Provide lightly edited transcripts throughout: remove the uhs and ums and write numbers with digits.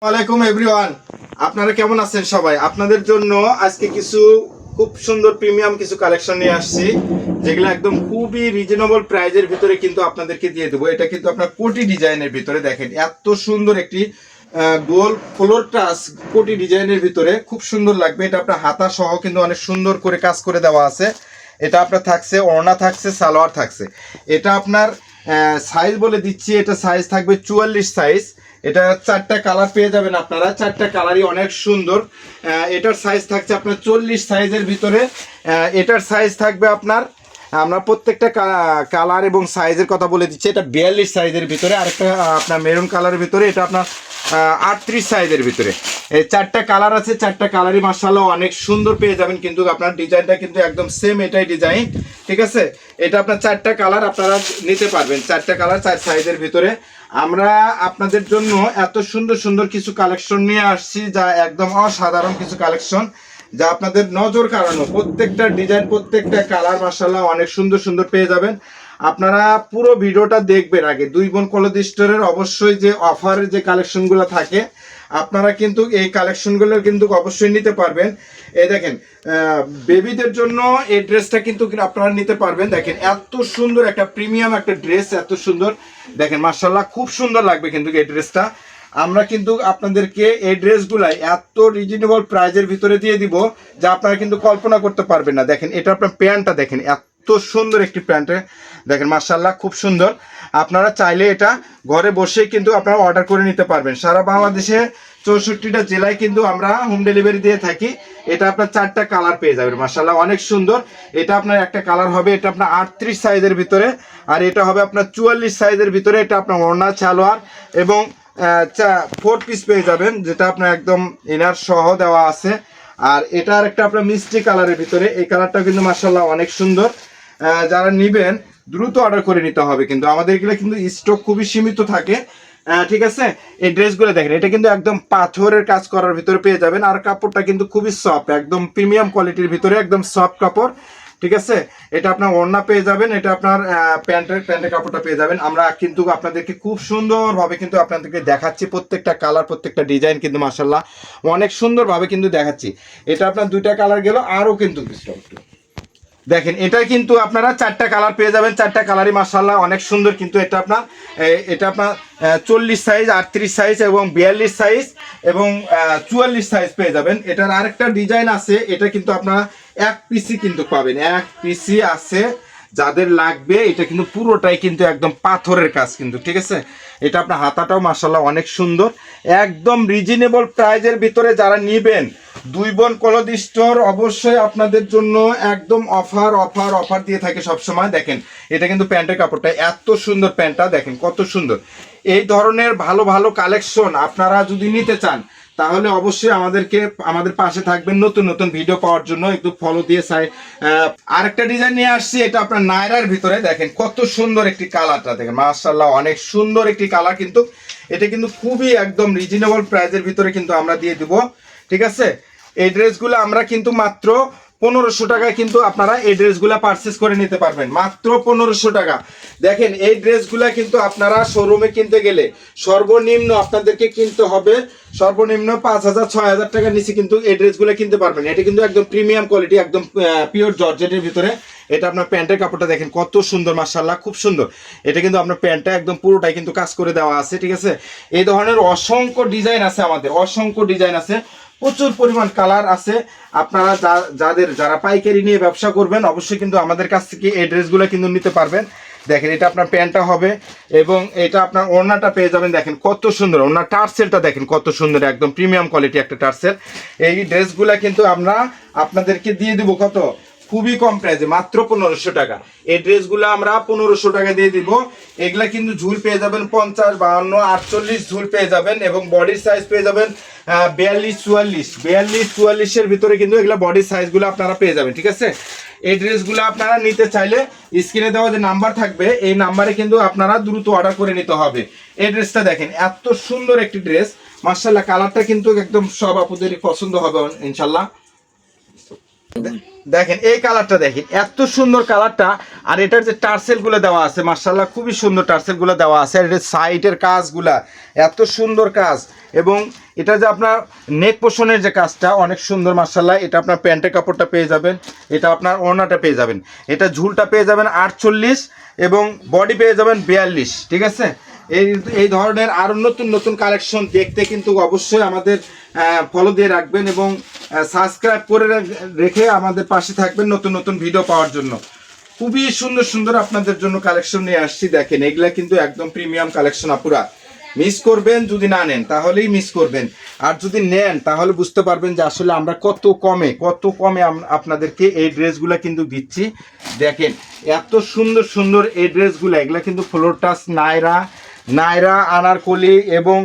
ওয়ালাইকুম এভরিওয়ান, আপনারা কেমন আছেন সবাই? আপনাদের জন্য আজকে কিছু খুব সুন্দর প্রিমিয়াম কিছু কালেকশন নিয়ে আসছি, যেগুলো একদম খুবই রিজনেবল প্রাইজের ভিতরে কিন্তু আপনাদেরকে দিয়ে দেবো। এটা কিন্তু আপনার কোটি ডিজাইনের ভিতরে, দেখেন এত সুন্দর একটি গোল ফ্লোর টাচ কোটি ডিজাইনের ভিতরে খুব সুন্দর লাগবে। এটা আপনার হাতা সহ কিন্তু অনেক সুন্দর করে কাজ করে দেওয়া আছে। এটা আপনার থাকছে ওড়না, থাকছে সালোয়ার থাকছে। এটা আপনার সাইজ বলে দিচ্ছি, এটা সাইজ থাকবে 44 সাইজ। এটা 4টা কালার পেয়ে যাবেন আপনারা, 4টা কালারই অনেক সুন্দর। এটার সাইজ থাকছে আপনার 40 সাইজের ভিতরে। এটার সাইজ থাকবে আপনার, আমরা প্রত্যেকটা কালার এবং সাইজের কথা বলে দিচ্ছি। এটা 42 সাইজের ভিতরে, আরেকটা আপনার মেরুন কালারের ভিতরে, এটা আপনার 38 সাইজের ভিতরে। এই 4টা কালার আছে, 4টা কালারই মাশাআল্লাহ অনেক সুন্দর পেয়ে যাবেন। কিন্তু আপনার ডিজাইনটা কিন্তু একদম সেম, এটাই ডিজাইন, ঠিক আছে? এটা আপনার 4টা কালার আপনারা নিতে পারবেন, 4টা কালার 4 সাইজের ভিতরে। আমরা আপনাদের জন্য এত সুন্দর সুন্দর কিছু কালেকশন নিয়ে আসছি, যা একদম অসাধারণ কিছু কালেকশন, যা আপনাদের নজর কাড়ানো। প্রত্যেকটা ডিজাইন, প্রত্যেকটা কালার মাশাআল্লাহ অনেক সুন্দর সুন্দর পেয়ে যাবেন। আপনারা পুরো ভিডিওটা দেখবেন। আগে দুই বোন ক্লথ স্টোরের অবশ্যই যে অফারের যে কালেকশনগুলো থাকে, আপনারা কিন্তু এই কালেকশনগুলো কিন্তু অবশ্যই নিতে পারবেন। এই দেখেন বেবিদের জন্য এই ড্রেসটা কিন্তু আপনারা নিতে পারবেন। দেখেন এত সুন্দর একটা প্রিমিয়াম একটা ড্রেস, এত সুন্দর দেখেন মাশাআল্লাহ, খুব সুন্দর লাগবে কিন্তু এই ড্রেসটা। আমরা কিন্তু আপনাদেরকে এই ড্রেসগুলাই এত রিজনেবল প্রাইজের ভিতরে দিয়ে দিব, যা আপনারা কিন্তু কল্পনা করতে পারবেন না। দেখেন এটা আপনার প্যান্টটা দেখেন, এত সুন্দর একটি প্যান্টে দেখেন মাশাআল্লাহ, খুব সুন্দর। আপনারা চাইলে এটা ঘরে বসেই কিন্তু আপনারা অর্ডার করে নিতে পারবেন। সারা বাংলাদেশে 64টা জেলায় কিন্তু আমরা হোম ডেলিভারি দিয়ে থাকি। এটা আপনার 4টা কালার পেয়ে যাবেন মাশাআল্লাহ, অনেক সুন্দর। এটা আপনার একটা কালার হবে, এটা আপনার 38 সাইজের ভিতরে, আর এটা হবে আপনার 44 সাইজের ভিতরে। এটা আপনার ওড়না, সালোয়ার এবং 4 পিস পেয়ে যাবেন, যেটা আপনার একদম ইনার সহ দেওয়া আছে। আর এটা আর একটা আপনার মিষ্টি কালারের ভিতরে, এই কালারটা কিন্তু মাশাআল্লাহ অনেক সুন্দর। যারা নেবেন দ্রুত অর্ডার করে নিতে হবে, কিন্তু আমাদের এগুলো কিন্তু স্টক খুবই সীমিত থাকে, ঠিক আছে? এই ড্রেসগুলো দেখেন, এটা কিন্তু একদম পাথরের কাজ করার ভিতরে পেয়ে যাবেন। আর কাপড়টা কিন্তু খুবই সফট, একদম প্রিমিয়াম কোয়ালিটির ভিতরে, একদম সফট কাপড়, ঠিক আছে? এটা আপনার ওড়না পেয়ে যাবেন, এটা আপনার প্যান্টের কাপড়টা পেয়ে যাবেন। আমরা কিন্তু আপনাদেরকে খুব সুন্দরভাবে কিন্তু আপনাদেরকে দেখাচ্ছি, প্রত্যেকটা কালার, প্রত্যেকটা ডিজাইন কিন্তু মাশাআল্লাহ অনেক সুন্দরভাবে কিন্তু দেখাচ্ছি। এটা আপনার 2টা কালার গেল, আরও কিন্তু দেখেন এটা কিন্তু আপনারা 4টা কালার পেয়ে যাবেন, 4টা কালারই মাশাআল্লাহ অনেক সুন্দর। কিন্তু এটা আপনার 40 সাইজ, 38 সাইজ এবং 42 সাইজ এবং 44 সাইজ পেয়ে যাবেন। এটার আরেকটা ডিজাইন আছে, এটা কিন্তু আপনারা এক পিসি কিন্তু পাবেন, এক পিসি আছে। যাদের লাগবে এটা কিন্তু পুরোটাই কিন্তু একদম পাথরের কাজ কিন্তু, ঠিক আছে? এটা আপনার হাতাটাও মাশাআল্লাহ অনেক সুন্দর, একদম রিজনেবল প্রাইজের ভিতরে। যারা নেবেন দুই বোন ক্লথ স্টোর অবশ্যই আপনাদের জন্য একদম অফার অফার অফার দিয়ে থাকে সব সময়। দেখেন এটা কিন্তু প্যান্টের কাপড়টা এত সুন্দর, প্যান্টটা দেখেন কত সুন্দর। এই ধরনের ভালো ভালো কালেকশন আপনারা যদি নিতে চান, তাহলে অবশ্যই আমাদের পাশে থাকবেন। নতুন নতুন ভিডিও পাওয়ার জন্য একটু ফলো দিয়ে আরেকটা ডিজাইন নিয়ে আসছি, এটা আপনার নায়রার ভিতরে। দেখেন কত সুন্দর একটি কালারটা, দেখেন মাশাআল্লাহ অনেক সুন্দর একটি কালার। কিন্তু এটা কিন্তু খুবই একদম রিজনেবল প্রাইসের ভিতরে কিন্তু আমরা দিয়ে দিব, ঠিক আছে? এই ড্রেসগুলো আমরা কিন্তু মাত্র 1500 টাকায় কিন্তু আপনারা এই ড্রেসগুলো পারচেস করে নিতে পারবেন, মাত্র 1500 টাকা। দেখেন এই ড্রেসগুলো কিন্তু আপনারা শোরুমে কিনতে গেলে সর্বনিম্ন আপনাদেরকে কিনতে হবে সর্বনিম্ন 5000 6000 টাকার নিচে কিন্তু এই ড্রেসগুলো কিনতে পারবেন। এটা কিন্তু একদম প্রিমিয়াম কোয়ালিটি, একদম পিওর জর্জেটের ভিতরে। এটা আপনার প্যান্টের কাপড়টা দেখেন কত সুন্দর মাশাআল্লাহ, খুব সুন্দর। এটা কিন্তু আপনার প্যান্টটা একদম পুরোটাই কিন্তু কাজ করে দেওয়া আছে, ঠিক আছে? এই ধরনের অসংখ্য ডিজাইন আছে আমাদের, অসংখ্য ডিজাইন আছে, প্রচুর পরিমাণ কালার আছে। আপনারা যারা পাইকারি নিয়ে ব্যবসা করবেন অবশ্যই কিন্তু আমাদের কাছ থেকে এই ড্রেসগুলো কিন্তু নিতে পারবেন। দেখেন এটা আপনার প্যান্টটা হবে এবং এটা আপনার ওড়নাটা পেয়ে যাবেন। দেখেন কত সুন্দর ওড়না, টার্সেলটা দেখেন কত সুন্দর, একদম প্রিমিয়াম কোয়ালিটি একটা টার্সেল। এই ড্রেসগুলো কিন্তু আমরা আপনাদেরকে দিয়ে দিব কত, খুবই কম প্রাইসে, মাত্র 1500 টাকা। এই ড্রেসগুলো আমরা 1500 টাকা দিয়ে দিব। এগুলা কিন্তু ঝুল পেয়ে যাবেন 50 52 48 ঝুল পেয়ে যাবেন এবং বডির সাইজ পেয়ে যাবেন 42 44 এর ভিতরে কিন্তু এগুলা বডির সাইজগুলো আপনারা পেয়ে যাবেন, ঠিক আছে? এই ড্রেসগুলো আপনারা নিতে চাইলে স্ক্রিনে দেওয়া যে নাম্বার থাকবে, এই নাম্বারে কিন্তু আপনারা দ্রুত অর্ডার করে নিতে হবে। এই ড্রেসটা দেখেন এত সুন্দর একটি ড্রেস মাশাআল্লাহ, কালারটা কিন্তু একদম সব আপুদেরই পছন্দ হবে ইনশাআল্লাহ। দেখেন এই কালারটা দেখেন, এত সুন্দর কালারটা। আর এটার যে টার্সেল গুলো দেওয়া আছে মাশাআল্লাহ খুবই সুন্দর টার্সেল গুলো দেওয়া আছে। আর এটার সাইডের কাজগুলা এত সুন্দর কাজ, এবং এটা যে আপনার নেক পোষণের যে কাজটা অনেক সুন্দর মাশাআল্লাহ। এটা আপনার প্যান্টের কাপড়টা পেয়ে যাবেন, এটা আপনার ওড়নাটা পেয়ে যাবেন, এটা ঝুলটা পেয়ে যাবেন 48 এবং বডি পেয়ে যাবেন 42। ঠিক আছে, এই ধরনের আরো নতুন নতুন কালেকশন দেখতে কিন্তু অবশ্যই আমাদের ফলো দিয়ে রাখবেন এবং সাবস্ক্রাইব করে রেখে আমাদের পাশে থাকবেন নতুন নতুন ভিডিও পাওয়ার জন্য। খুবই সুন্দর সুন্দর আপনাদের জন্য কালেকশন নিয়ে আসছি। দেখেন এগুলা কিন্তু একদম প্রিমিয়াম কালেকশন, আপুরা মিস করবেন যদি না নেন, তাহলেই মিস করবেন। আর যদি নেন তাহলে বুঝতে পারবেন যে আসলে আমরা কত কমে আপনাদেরকে এই ড্রেসগুলো কিন্তু দিচ্ছি। দেখেন এত সুন্দর সুন্দর এই ড্রেসগুলো, এগুলা কিন্তু ফ্লোর টাচ নায়রা আনারকলি এবং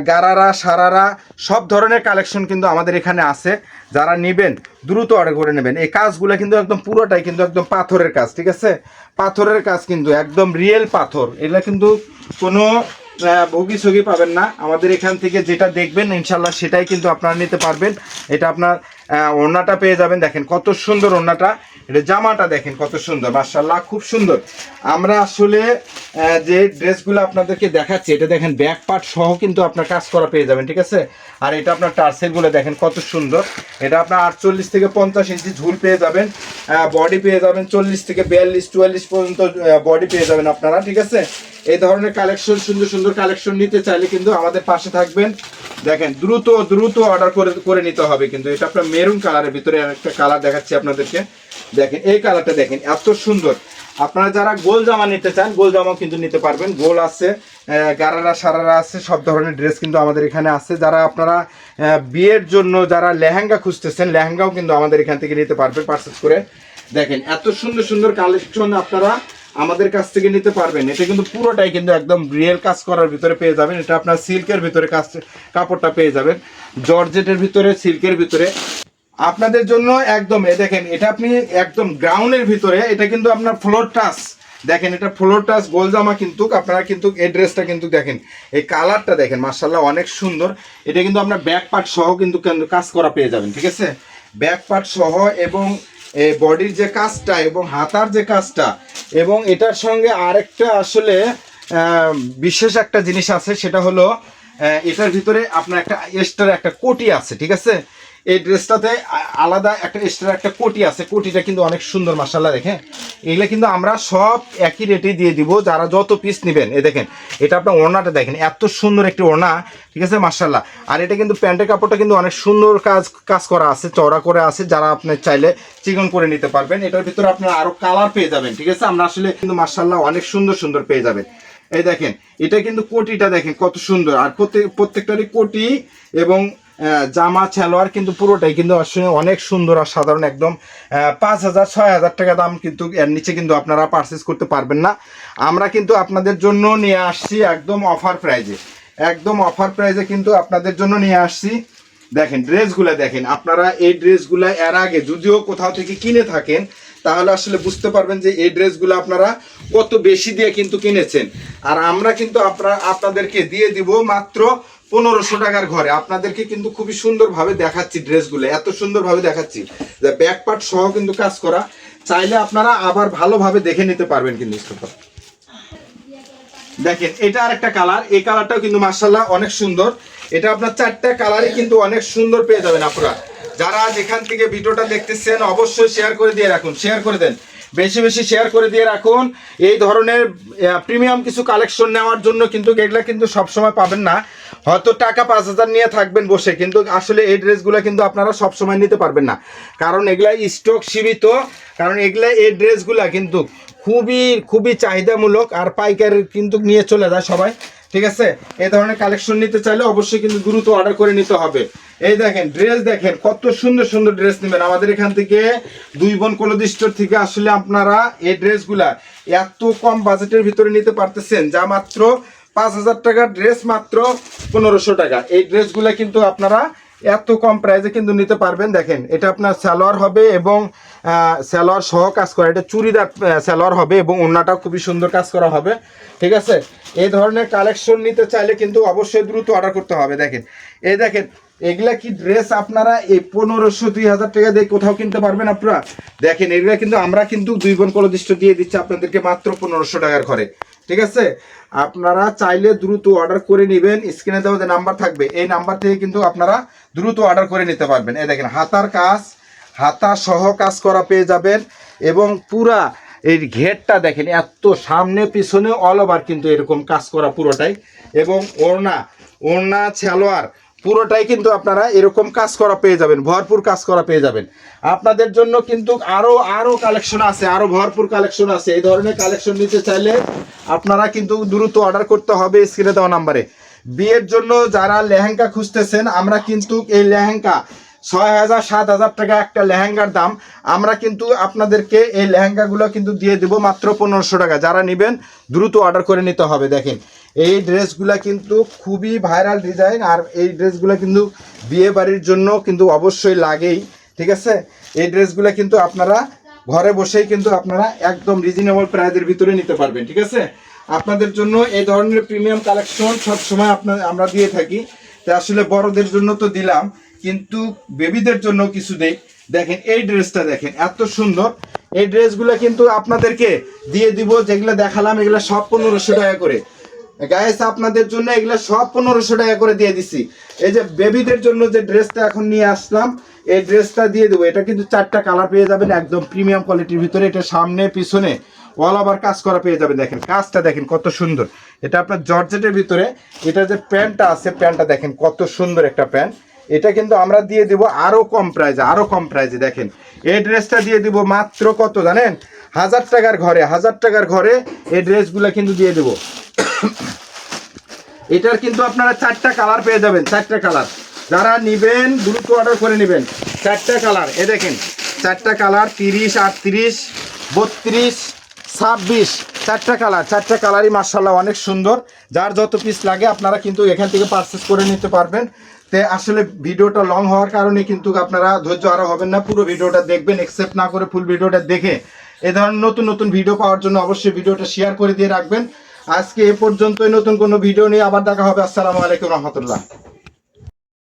গারারা সারারা সব ধরনের কালেকশন কিন্তু আমাদের এখানে আছে। যারা নেবেন দ্রুত অর্ডার করে নেবেন। এই কাজগুলো কিন্তু একদম পুরোটাই কিন্তু একদম পাথরের কাজ। ঠিক আছে, পাথরের কাজ কিন্তু একদম রিয়েল পাথর, এগুলা কিন্তু কোনো ভুগি ছগি পাবেন না। আমাদের এখান থেকে যেটা দেখবেন ইনশাল্লাহ সেটাই কিন্তু আপনারা নিতে পারবেন। এটা আপনার ওড়নাটা পেয়ে যাবেন, দেখেন কত সুন্দর ওড়নাটা। এটা জামাটা দেখেন কত সুন্দর মাশাআল্লাহ, খুব সুন্দর। আমরা আসলে যে ড্রেসগুলো আপনাদেরকে দেখাচ্ছি, এটা দেখেন ব্যাক পার্ট সহ কিন্তু আপনার কাজ করা পেয়ে যাবেন। ঠিক আছে, আর এটা আপনার টার্সেলগুলো দেখেন কত সুন্দর। এটা আপনার 48 থেকে 50 ইঞ্চি ঝুল পেয়ে যাবেন, বডি পেয়ে যাবেন 40 থেকে 42 44 পর্যন্ত বডি পেয়ে যাবেন আপনারা। ঠিক আছে, এই ধরনের কালেকশন সুন্দর সুন্দর কালেকশন নিতে চাইলে কিন্তু আমাদের পাশে থাকবেন। দেখেন দ্রুত অর্ডার করে নিতে হবে। কিন্তু এটা আপনার মেরুন কালারের ভিতরে একটা কালার দেখাচ্ছি আপনাদেরকে। দেখেন এই কালারটা দেখেন এত সুন্দর। আপনারা যারা গোল জামা নিতে চান গোল জামাও কিন্তু নিতে পারবেন, গোল আছে, গারারা সারারা আছে, সব ধরনের ড্রেস কিন্তু আমাদের এখানে আছে। যারা আপনারা বিয়ের জন্য যারা লেহেঙ্গা খুঁজতেছেন লেহেঙ্গাও কিন্তু আমাদের এখান থেকে নিতে পারবেন পারচেস করে। দেখেন এত সুন্দর সুন্দর কালেকশন আপনারা আমাদের কাছ থেকে নিতে পারবেন। এটা কিন্তু পুরোটাই কিন্তু একদম রিয়েল কাজ করার ভিতরে পেয়ে যাবেন। এটা আপনার সিল্কের ভিতরে কাপড়টা পেয়ে যাবেন, জর্জেটের ভিতরে, সিল্কের ভিতরে আপনাদের জন্য একদম। দেখেন এটা আপনি একদম গ্রাউন্ডের ভিতরে, এটা কিন্তু আপনার ফ্লোর টাচ। দেখেন এটা ফ্লোর টাচ গোল জামা কিন্তু আপনারা কিন্তু এই ড্রেসটা কিন্তু দেখেন এই কালারটা দেখেন মাশাআল্লাহ অনেক সুন্দর। এটা কিন্তু আপনার ব্যাক পার্ট সহ কিন্তু কাজ করা পেয়ে যাবেন। ঠিক আছে, ব্যাক পার্ট সহ এবং বডির যে কাজটা এবং হাতার যে কাজটা, এবং এটার সঙ্গে আরেকটা আসলে বিশেষ একটা জিনিস আছে, সেটা হলো এটার ভিতরে আপনার একটা এক্সট্রা একটা কোটি আছে। ঠিক আছে, এই ড্রেসটাতে আলাদা একটা এক্সট্রা একটা কোটি আছে, কোটিটা কিন্তু অনেক সুন্দর মাশাআল্লাহ। দেখেন এগুলো কিন্তু আমরা সব একই রেটেই দিয়ে দিব যারা যত পিস নেবেন। এই দেখেন এটা আপনার ওড়নাটা দেখেন এত সুন্দর একটি ওড়না। ঠিক আছে মাশাআল্লাহ। আর এটা কিন্তু প্যান্টের কাপড়টা কিন্তু অনেক সুন্দর কাজ করা আছে, চওড়া করে আছে, যারা আপনি চাইলে চিকন করে নিতে পারবেন। এটার ভিতরে আপনারা আরো কালার পেয়ে যাবেন। ঠিক আছে, আমরা আসলে কিন্তু মাশাআল্লাহ অনেক সুন্দর সুন্দর পেয়ে যাবেন। এই দেখেন এটা কিন্তু কোটিটা দেখেন কত সুন্দর, আর প্রত্যেকটারই কোটি এবং জামা সালোয়ার কিন্তু পুরোটাই কিন্তু আসলে অনেক সুন্দর আর সাধারণ। একদম 5000-6000 টাকা দাম, কিন্তু এর নিচে কিন্তু আপনারা পারচেস করতে পারবেন না। আমরা কিন্তু আপনাদের জন্য নিয়ে আসছি একদম অফার প্রাইজে কিন্তু আপনাদের জন্য নিয়ে আসছি। দেখেন ড্রেসগুলো দেখেন, আপনারা এই ড্রেসগুলো এর আগে যদিও কোথাও থেকে কিনে থাকেন তাহলে আসলে বুঝতে পারবেন যে এই ড্রেসগুলো আপনারা কত বেশি দিয়ে কিন্তু কিনেছেন। আর আমরা কিন্তু আপনাদেরকে দিয়ে দিব মাত্র 1500 টাকার ঘরে। আপনাদেরকে কিন্তু খুবই সুন্দরভাবে দেখাচ্ছি ড্রেসগুলো, এত সুন্দরভাবে দেখাচ্ছি যে ব্যাক পার্ট সহ কিন্তু কাজ করা। চাইলে আপনারা আবার ভালোভাবে দেখে নিতে পারবেন কিন্তু। দেখেন এটা আরেকটা কালার, এই কালারটাও কিন্তু মাশাআল্লাহ অনেক সুন্দর। এটা আপনার 4টা কালারই কিন্তু অনেক সুন্দর পেয়ে যাবেন আপনারা। যারা যেখান থেকে ভিডিওটা দেখতেছেন অবশ্যই শেয়ার করে দিয়ে রাখুন, শেয়ার করে দেন, বেশি বেশি শেয়ার করে দিয়ে রাখুন। এই ধরনের প্রিমিয়াম কিছু কালেকশন নেওয়ার জন্য কিন্তু এগুলা কিন্তু সবসময় পাবেন না। হয়তো টাকা 5000 নিয়ে থাকবেন বসে, কিন্তু আসলে এই ড্রেসগুলো কিন্তু আপনারা সবসময় নিতে পারবেন না, কারণ এগুলা স্টক সীমিত। কারণ এই ড্রেসগুলা কিন্তু খুবই চাহিদামূলক, আর পাইকারি কিন্তু নিয়ে চলে যায় সবাই। ঠিক আছে, এই ধরনের কালেকশন নিতে চাইলে অবশ্যই কিন্তু দ্রুত অর্ডার করে নিতে হবে। এই দেখেন ড্রেস দেখেন কত সুন্দর সুন্দর ড্রেস নেবেন আমাদের এখান থেকে। 2 বোন ক্লথ স্টোর থেকে আসলে আপনারা এই ড্রেসগুলা এত কম বাজেটের ভিতরে নিতে পারতেছেন, যা মাত্র 5000 টাকার ড্রেস মাত্র 1500 টাকা। এই ড্রেসগুলা কিন্তু আপনারা এত কম প্রাইসে কিন্তু নিতে পারবেন। দেখেন এটা আপনার সালোয়ার হবে এবং সালোয়ার সহ কাজ করা, এটা চুড়িদার সালোয়ার হবে এবং ওড়নাটাও খুবই সুন্দর কাজ করা হবে। ঠিক আছে, এই ধরনের কালেকশন নিতে চাইলে কিন্তু অবশ্যই দ্রুত অর্ডার করতে হবে। দেখেন এই দেখেন এগুলা কি ড্রেস আপনারা এই 1500-2000 টাকা দিয়ে কোথাও কিনতে পারবেন আপনারা। দেখেন এগুলা কিন্তু আমরা কিন্তু 2 বোন কলদিষ্ট দিয়ে দিচ্ছি আপনাদেরকে মাত্র 1500 টাকার ঘরে, ঠিক আছে। আপনারা চাইলে দ্রুত অর্ডার করে নেবেন, স্ক্রিনে দেওয়া যে নাম্বার থাকবে এই নাম্বার থেকে কিন্তু আপনারা দ্রুত অর্ডার করে নিতে পারবেন। এই দেখেন হাতার কাজ, হাতা সহ কাজ করা পেয়ে যাবেন এবং পুরা এই ঘেরটা দেখেন এত সামনে পিছনে অল ওভার কিন্তু এরকম কাজ করা পুরোটাই, এবং ওড়না সালোয়ার পুরোটাই কিন্তু আপনারা এরকম কাজ করা পেয়ে যাবেন, ভরপুর কাজ করা পেয়ে যাবেন। আপনাদের জন্য কিন্তু আরো কালেকশন আছে, আরো ভরপুর কালেকশন আছে। এই ধরনের কালেকশন নিতে চাইলে আপনারা কিন্তু দ্রুত অর্ডার করতে হবে স্ক্রিনে দেওয়া নাম্বারে। বিয়ের জন্য যারা লেহেঙ্গা খুঁজতেছেন, আমরা কিন্তু এই লেহেঙ্গা 6000-7000 টাকা একটা লেহেঙ্গার দাম, আমরা কিন্তু আপনাদেরকে এই লেহেঙ্গাগুলো কিন্তু দিয়ে দেব মাত্র 1500 টাকা। যারা নেবেন দ্রুত অর্ডার করে নিতে হবে। দেখেন এই ড্রেসগুলো কিন্তু খুবই ভাইরাল ডিজাইন, আর এই ড্রেসগুলো কিন্তু বিয়ে বাড়ির জন্য কিন্তু অবশ্যই লাগেই, ঠিক আছে। এই ড্রেসগুলো কিন্তু আপনারা ঘরে বসেই কিন্তু আপনারা একদম রিজনেবল প্রাইসের ভিতরে নিতে পারবেন, ঠিক আছে। আপনাদের জন্য এই ধরনের প্রিমিয়াম কালেকশন সবসময় আমরা দিয়ে থাকি। তো আসলে বড়দের জন্য তো দিলাম, কিন্তু বেবিদের জন্য কিছু দেই। দেখেন এই ড্রেসটা দেখেন এত সুন্দর, এই ড্রেসগুলো কিন্তু আপনাদেরকে দিয়ে দিব, যেগুলো দেখালাম এগুলো সব 1500 টাকা করে। গাইস আপনাদের জন্য এগুলো সব 1500 টাকা করে দিয়ে দিছি। এই যে বেবিদের জন্য যে ড্রেসটা এখন নিয়ে আসলাম, এই ড্রেসটা দিয়ে দেবো। এটা কিন্তু 4টা কালার পেয়ে যাবেন একদম প্রিমিয়াম কোয়ালিটির ভিতরে। এটা সামনে পিছনে অল ওভার কাজ করা পেয়ে যাবেন। দেখেন কাজটা দেখেন কত সুন্দর, এটা আপনার জর্জেটের ভিতরে। এটা যে প্যান্টটা আছে, প্যান্টটা দেখেন কত সুন্দর একটা প্যান্ট। এটা কিন্তু আমরা দিয়ে দিব আরো কম প্রাইজে, দেখেন এই ড্রেসটা দিয়ে দিব মাত্র কত জানেন, 1000 টাকার ঘরে। 1000 টাকার ঘরে এই ড্রেসগুলো কিন্তু দিয়ে দেব। এটার কিন্তু আপনারা 4টা কালার পেয়ে যাবেন, 4টা কালার। যারা নেবেন দ্রুত অর্ডার করে নেবেন। 4টা কালার, এ দেখেন 4টা কালার, 30, 38, 32, 26, 4টা কালার। 4টা কালারই মাশাআল্লাহ অনেক সুন্দর। যার যত পিস লাগে আপনারা কিন্তু এখান থেকে পারচেস করে নিতে পারবেন। তে আসলে ভিডিওটা লং হওয়ার কারণে কিন্তু আপনারা ধৈর্য আরো হবেন না, পুরো ভিডিওটা দেখবেন, একসেপ্ট না করে ফুল ভিডিওটা দেখে এই ধরনের নতুন নতুন ভিডিও পাওয়ার জন্য অবশ্যই ভিডিওটা শেয়ার করে দিয়ে রাখবেন। আজকে এ পর্যন্তই, নতুন কোনো ভিডিও নিয়ে আবার দেখা হবে। আসসালামু আলাইকুম রহমতুল্লাহ।